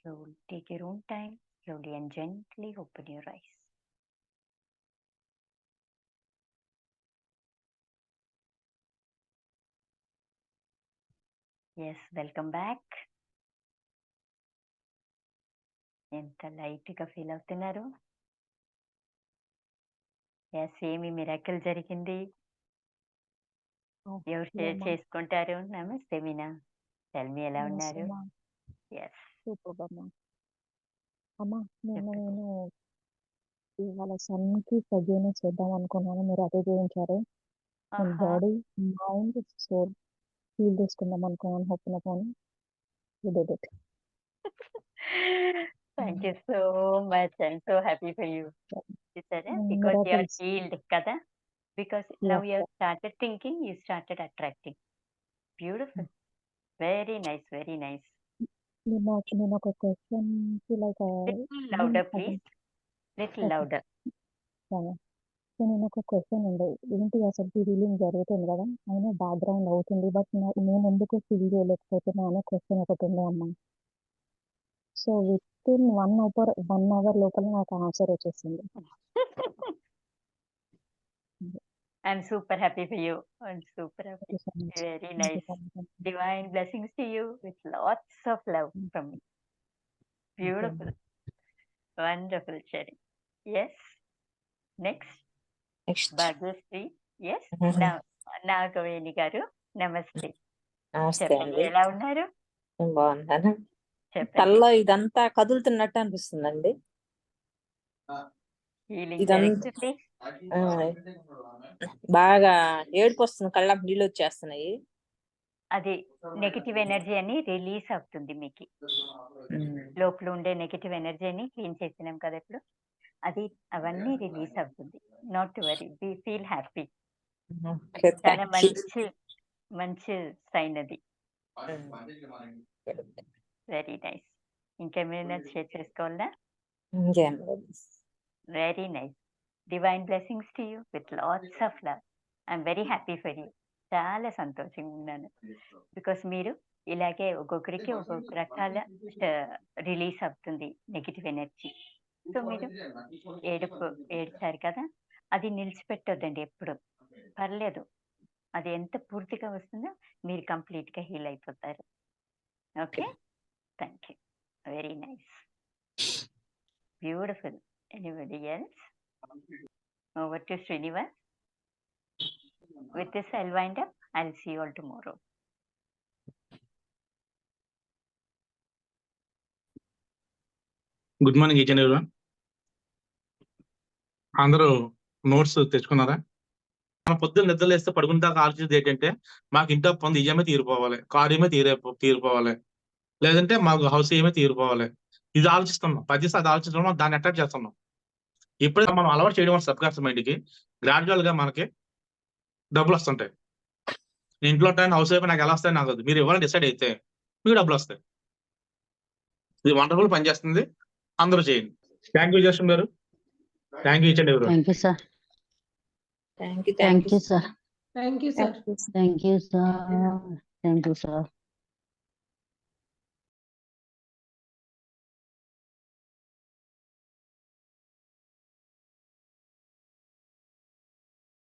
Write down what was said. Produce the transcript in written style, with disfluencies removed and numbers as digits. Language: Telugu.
So take your own time, slowly and gently open your eyes. Yes, welcome back. ఎంత లైట్గా ఫీల్ అవుతున్నారు? ఎస్, ఏమి మిరాకిల్ జరిగింది? ఎవరు షేర్ చేసుకుంటారు? నమస్తే మీనా, టెల్ మీ ఎలా ఉన్నారు? ఎస్, సూపర్ అమ్మా. అమ్మా నేను ఇవాళ సన్కి సజీవన చేద్దాం అనుకున్నాను, మీరు అదే చేయించారు. నేను బాడీ మైండ్ సోల్ ఫీల్ చేసుకుందాం అనుకున్నాను. హోప్ పోనీ Thank you so much. I'm so happy for you. Because you are healed, kada? Because now you have started thinking, you started attracting. Beautiful. Very nice, very nice. నేను ఒక question like Little louder, please. Little louder. నేను ఒక క్వశ్చన్ ఉండే, ఏంటి అసలు హీలింగ్ జరుగుతుంది కదా, అయినా బ్యాక్గ్రౌండ్ అవుతుంది, బట్ నేను ఎందుకు ఫీల్ చేయలేకపోతున్నా అనే క్వశ్చన్ ఒకటి ఉండే అమ్మా. సో విత్ ఇన్ 1 అవర్ లోపల నాకు ఆన్సర్ వచ్చేసింది. I'm super happy for you. I'm super happy. Very nice. Divine blessings to you with lots of love from me. Beautiful. Wonderful sharing. Yes. Next. Bhagwasri. Yes. Nagaveni గారు, నమస్తే. నమస్తే అండి. ఎలా ఉన్నారు? బాగున్నాను. తల్లో ఇదంతా కదులుతున్నట్టు అనిపిస్తుందండి. బాగా ఏడుపు వస్తుంది, కళ్ళకు నీళ్ళు వచ్చేస్తున్నాయి. అది నెగిటివ్ ఎనర్జీ అని రిలీజ్ అవుతుంది మీకు. లోపల ఉండే నెగిటివ్ ఎనర్జీని క్లీన్ చేసినాం కదా ఇప్పుడు, అది అవన్నీ రిలీజ్ అవుతుంది. Not to worry, be feel happy. చాలా మంచి సైన్ అది. Very nice. ఇంకేమైనా షేర్ చేసుకోవాలా? Very nice. Divine blessings to you with lots of love. I'm very happy for you. చాలా సంతోషంగా ఉన్నాను. బికాస్ మీరు ఇలాగే ఒక్కొక్కరికి ఒక్కొక్క రకాల రిలీజ్ అవుతుంది నెగిటివ్ ఎనర్జీ. సో మీరు ఏడ్చారు కదా, అది నిలిచిపెట్టొద్దండి ఎప్పుడు. పర్లేదు, అది ఎంత పూర్తిగా వస్తుందో మీరు కంప్లీట్గా హీల్ అయిపోతారు. Okay, thank you. Very nice, beautiful. Anybody else? Over to Srinivas. With this, I'll wind up. I'll see you all tomorrow. Good morning each and everyone. అందరూ నోట్స్ తెచ్చుకున్నారా? మనం పొద్దున్న నిద్ర లేస్తే పడుకున్న దాకా ఆలోచించేది ఏంటంటే, మాకు ఇంట్లో పొంది ఈఎంఐ తీరిపోవాలి, కారు ఏమై తీరిపోవాలి, లేదంటే మాకు హౌస్ ఏమై తీరిపోవాలి. ఇది ఆలోచిస్తున్నాం. ప్రతిసారి అది ఆలోచించడం, దాన్ని అట్రాక్ట్ చేస్తున్నాం. ఎప్పుడైతే మనం అలవాటు చేయడం వల్ల సబ్కాన్షియస్ మైండ్కి గ్రాడ్యువల్ గా మనకి డబ్బులు వస్తుంటాయి. ఇంట్లో హౌస్ అయిపోయి నాకు ఎలా వస్తాయి నాకు వద్దు, మీరు ఇవ్వాలని డిసైడ్ అయితే మీకు డబ్బులు వస్తాయి. ఇది వండర్ఫుల్ పని చేస్తుంది, అందరూ చేయండి. థ్యాంక్ యూ జస్టిన్ గారు. Thank you each and everyone. Thank you sir. Thank you sir. Thank you sir. Thank you sir. Thank you sir.